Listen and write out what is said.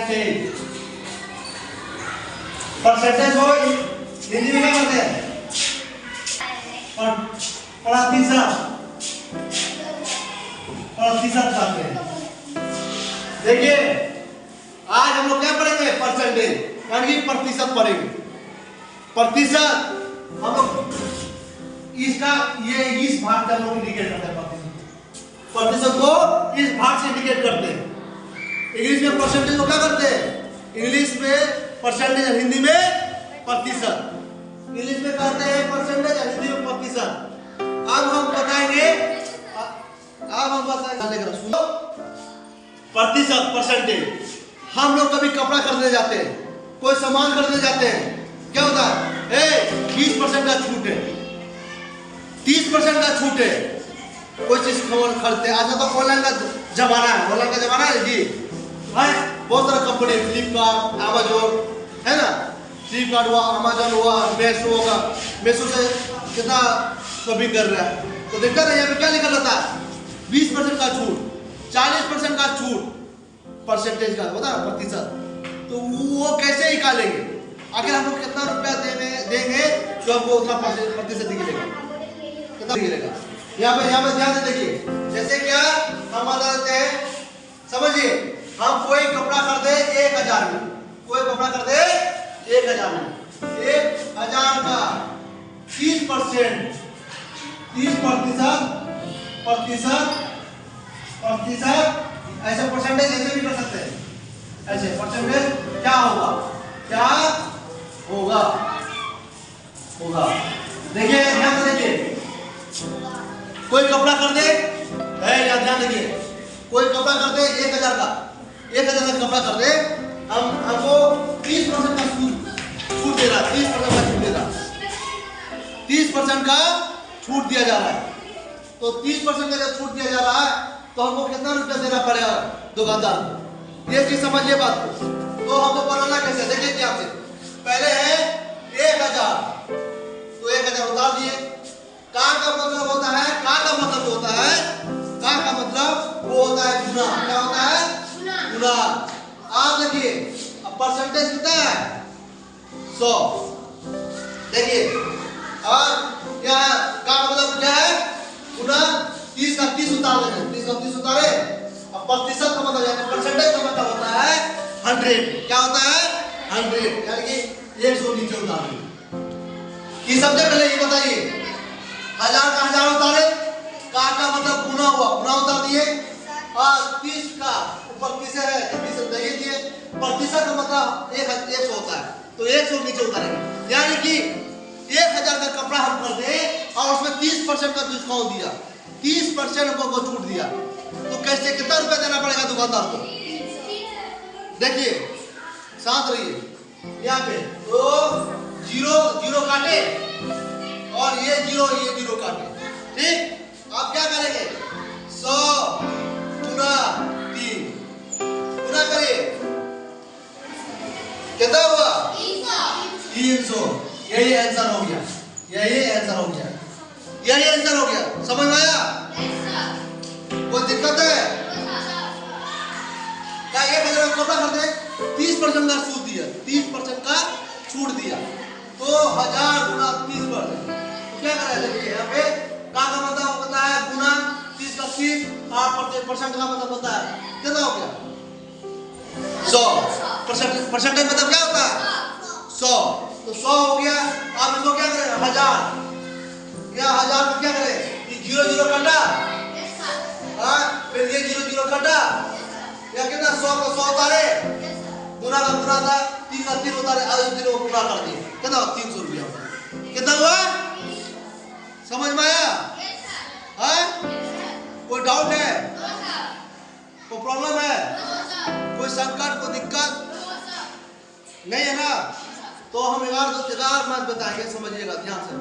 Percentage. Percentage को हिंदी में क्या कहते हैं? प्रतिशत। प्रतिशत कहते हैं। देखिए आज हम लोग क्या पढ़ेंगे? परसेंटेज यानी कि प्रतिशत पढ़ेंगे। प्रतिशत हम लोग इसका ये इस भाग से हम लोग इंडिकेट करते हैं। प्रतिशत को इस भाग से इंडिकेट करते हैं। इंग्लिश में परसेंटेज को क्या करते हैं? इंग्लिश में परसेंटेज, हिंदी में प्रतिशत। इंग्लिश में कहते हैं परसेंटेज, हिंदी में प्रतिशत। अब हम बताएंगे प्रतिशत, परसेंटेज। हम लोग कभी कपड़ा खरीदने जाते हैं, कोई सामान खरीदने जाते हैं, क्या होता है? 20% का छूट है, 30% का छूट है, कोई चीज खरीदते हैं। अच्छा तो ऑनलाइन का जमाना है, ऑनलाइन का जमाना है जी, है बहुत सारा कंपनी, फ्लिपकार्ट, अमेजोन, है ना? फ्लिपकार्ट हुआ, अमेजोन हुआ, मेसो होगा। मेसो से कितना शॉपिंग कर रहा है तो देखता है यहाँ पे क्या लिखा रहता है? 20% का छूट, 40% का छूट, परसेंटेज का होता है प्रतिशत। तो वो कैसे निकालेंगे? आखिर हम लोग कितना रुपया देंगे तो हमको उतना प्रतिशत दिखेगा, कितना दिखेगा? यहाँ पे ध्यान से देखिए। जैसे क्या हम बता देते हैं, समझिए हम कोई कपड़ा खरीदे 1000 में, कोई कपड़ा खरीदे 1000 में, 1000 का 30%, 30% ऐसे परसेंटेज ऐसे भी कर सकते हैं। ऐसे परसेंटेज क्या होगा? क्या होगा? देखिए ध्यान से देखिए, कोई कपड़ा खरीदे, ध्यान देखिए, कोई कपड़ा खरीदे 1000 का, 1000 का कपड़ा खरीदे, हमको 30% का छूट दे रहा है, 30% का छूट दे रहा है, 30% का छूट दिया जा रहा है। तो 30% का जब छूट दिया जा रहा है तो हमको कितना रुपया देना पड़ेगा दुकानदार को? ये चीज समझिए बात को। तो हमको बनाना कैसे? देखिए ध्यान से, पहले है 1000, तो 1000 उतार दिए। का मतलब होता है, का मतलब होता है, का मतलब वो होता है गुना। क्या होता है? गुना। आप देखिए अब परसेंटेज कितना है? 100। देखिए और क्या का मतलब क्या है? गुना 30 का 30 उतार देंगे, 30 का 30 उतारे। अब प्रतिशत का मतलब यानी परसेंटेज का मतलब होता है 100। क्या होता है? 100 यानी कि 100 नीचे उतार देंगे। ये सबसे पहले ये बताइए, 1000 का 1000 उतारे, का मतलब गुना हुआ, गुना उतार दिए, और 30 का ऊपर 30 है, 30 दे दिए। प्रतिशत का मतलब 100 होता है, तो 100 नीचे उतारेंगे। यानी कि 1000 का कपड़ा हम कर दे और उसमें 30% का डिस्काउंट दिया, 30% को छूट दिया, तो कैसे कितना रुपया देना पड़ेगा दुकानदार को? देखिए साथ रहिए यहाँ पे, तो 0 काटे और ये 0 काटे, ठीक? आप क्या करेंगे? 100 गुना 3 गुना करिए, कितना हुआ? 300। यही आंसर हो गया, यही आंसर हो गया, यही आंसर हो गया। समझ में आया? कोई दिक्कत है क्या? 1000 का कपड़ा खरीदे, 30% का छूट दिया, 30% का छूट दिया, तो 1000 गुना 30%, क्या करें? देखिए यहाँ पे का मतलब होता है गुना 30 का 30 और परसेंट का मतलब होता है कितना हो गया? 100। परसेंटेज मतलब क्या होता है? 100। तो 100 हो गया। आप इसको क्या करें? 1000 या 1000 को क्या करें? ये 0 काटा, फिर ये 0 काटा, या कितना? 100 को 100 उतारे, गुना का गुना था, 3 का 3 उतारे, 3 को गुना कर दिए, कितना? 300 रुपया। कितना हुआ? समझ में आया? कोई डाउट है? कोई प्रॉब्लम है? कोई संकट, कोई दिक्कत नहीं है ना? तो हम एक बार बात बताएंगे, समझिएगा ध्यान से।